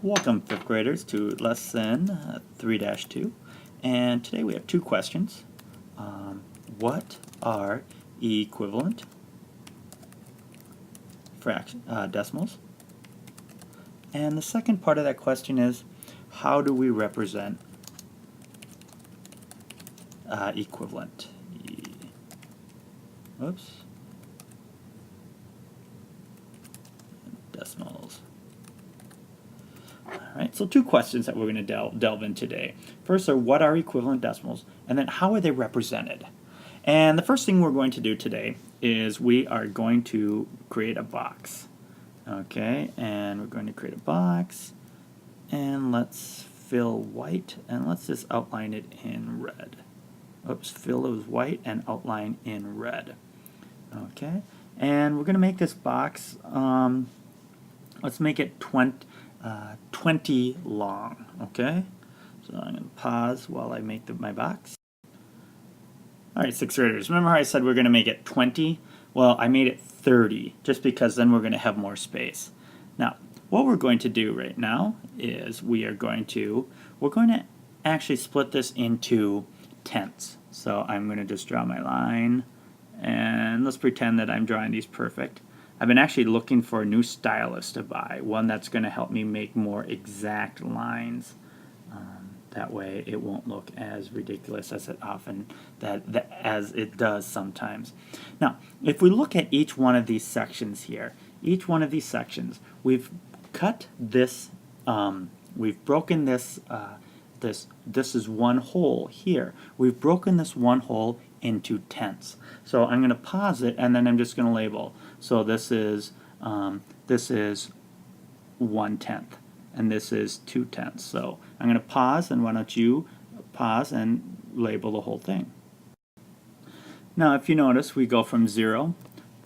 Welcome, 5th graders, to lesson 3-2, and today we have two questions. What are equivalent decimals? And the second part of that question is, how do we represent equivalent? Decimals. Alright, so two questions that we're going to delve in today. First are, what are equivalent decimals? And then, how are they represented? And the first thing we're going to do today is we are going to create a box. Okay, and we're going to create a box, and let's fill white, and let's just outline it in red. Oops, fill it with white and outline in red. Okay, and we're going to make this box, let's make it 20 long, okay? So I'm going to pause while I make my box. Alright, 6th graders, remember how I said we're going to make it 20? Well, I made it 30, just because then we're going to have more space. Now, what we're going to do right now is we're going to actually split this into tenths. So I'm going to just draw my line, and let's pretend that I'm drawing these perfect. I've been actually looking for a new stylus to buy, one that's going to help me make more exact lines. That way it won't look as ridiculous as as it does sometimes. Now, if we look at each one of these sections here, each one of these sections, we've cut this, we've broken this, this is one hole here. We've broken this one hole into tenths. So I'm going to pause it, and then I'm just going to label. So this is 1/10, and this is 2/10. So I'm going to pause, and why don't you pause and label the whole thing. Now, if you notice, we go from 0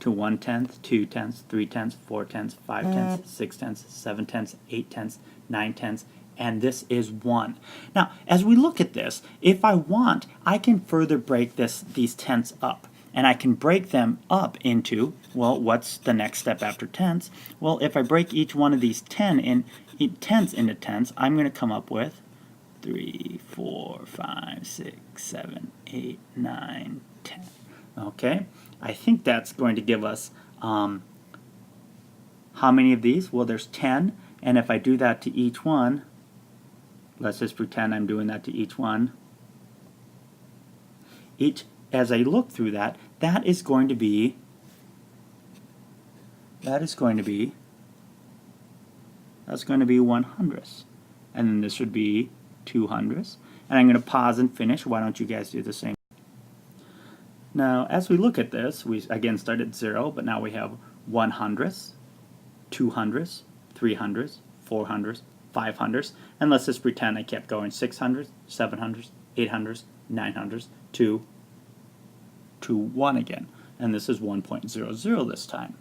to 1/10, 2/10, 3/10, 4/10, 5/10, 6/10, 7/10, 8/10, 9/10, and this is 1. Now, as we look at this, if I want, I can further break these tenths up. And I can break them up into, well, what's the next step after tenths? Well, if I break each one of these tenths into tenths, I'm going to come up with 3, 4, 5, 6, 7, 8, 9, 10. Okay? I think that's going to give us how many of these? Well, there's 10, and if I do that to each one, let's just pretend I'm doing that to each one. As I look through that, that's going to be 1/100, and then this would be 2/100, and I'm going to pause and finish. Why don't you guys do the same? Now, as we look at this, we again start at 0, but now we have 100, 200, 300, 400, 500, and let's just pretend I kept going 600, 700, 800, 900, to 1 again, and this is 1.00 this time.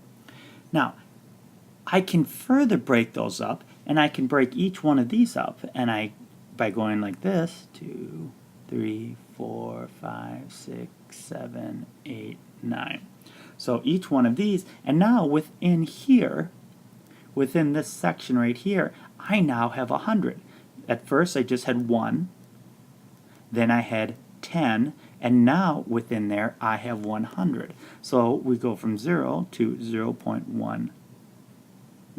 Now, I can further break those up, and I can break each one of these up, and by going like this, 2, 3, 4, 5, 6, 7, 8, 9. So each one of these, and now within here, within this section right here, I now have 100. At first I just had 1, then I had 10, and now within there I have 100. So we go from 0 to 0.1,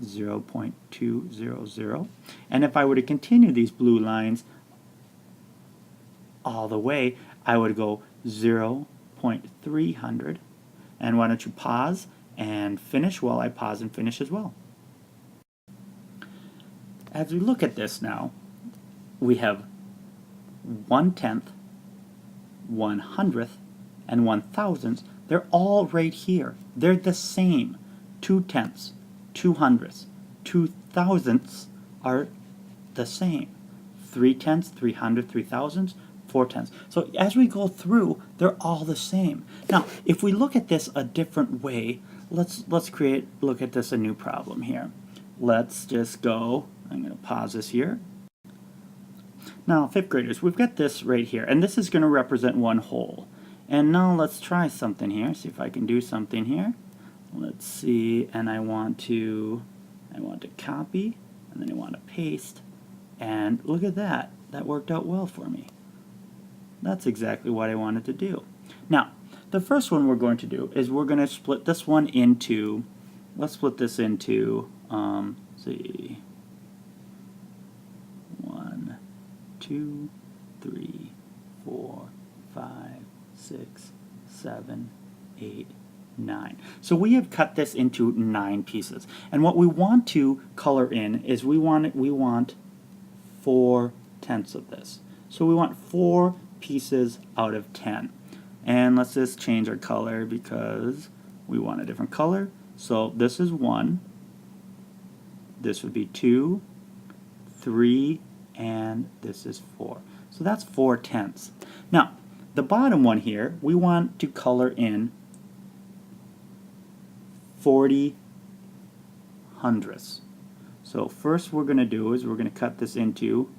0.200. And if I were to continue these blue lines all the way, I would go 0.300. And why don't you pause and finish while I pause and finish as well. As we look at this now, we have 1/10, 1/100th, and 1/1000th. They're all right here. They're the same. 2/10, 2/100, 2/1000ths are the same. 3/10, 300, 3/1000, 4/10. So as we go through, they're all the same. Now, if we look at this a different way, let's look at this a new problem here. Let's just go. I'm going to pause this here. Now, 5th graders, we've got this right here, and this is going to represent one whole. And now let's try something here, see if I can do something here. Let's see, and I want to copy, and then I want to paste, and look at that. That worked out well for me. That's exactly what I wanted to do. Now, the first one we're going to do is we're going to split this one into, let's split this into, see, 1, 2, 3, 4, 5, 6, 7, 8, 9. So we have cut this into 9 pieces. And what we want to color in is we want 4/10 of this. So we want 4 pieces out of 10. And let's just change our color because we want a different color. So this is 1, this would be 2, 3, and this is 4. So that's 4/10. Now, the bottom one here, we want to color in 40/100. So first we're going to do is we're going to cut this into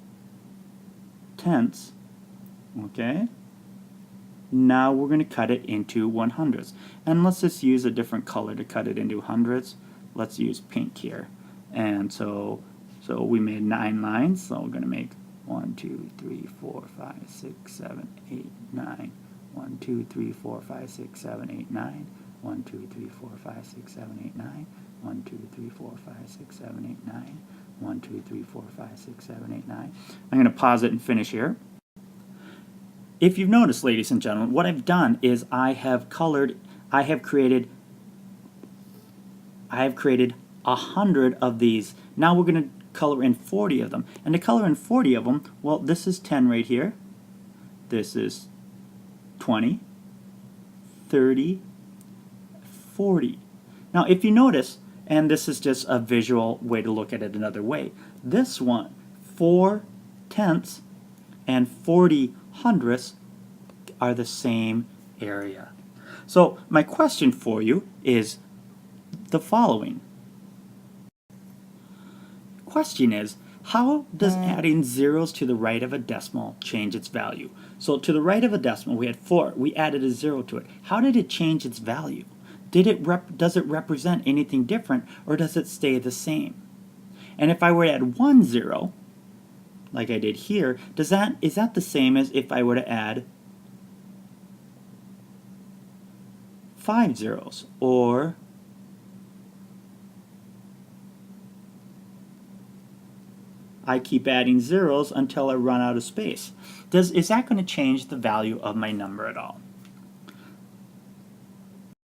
tenths. Okay? Now we're going to cut it into 100ths. And let's just use a different color to cut it into hundredths. Let's use pink here. And so we made 9 lines, so we're going to make 1, 2, 3, 4, 5, 6, 7, 8, 9. 1, 2, 3, 4, 5, 6, 7, 8, 9. 1, 2, 3, 4, 5, 6, 7, 8, 9. 1, 2, 3, 4, 5, 6, 7, 8, 9. 1, 2, 3, 4, 5, 6, 7, 8, 9. I'm going to pause it and finish here. If you've noticed, ladies and gentlemen, what I've done is I have created 100 of these. Now we're going to color in 40 of them. And to color in 40 of them, well, this is 10 right here. This is 20, 30, 40. Now if you notice, and this is just a visual way to look at it another way, this one, 4/10 and 40/100 are the same area. So my question for you is the following. Question is, how does adding zeros to the right of a decimal change its value? So to the right of a decimal we had 4, we added a 0 to it. How did it change its value? Does it represent anything different, or does it stay the same? And if I were to add 1 0, like I did here, is that the same as if I were to add 5 zeros, or I keep adding zeros until I run out of space? Is that going to change the value of my number at all?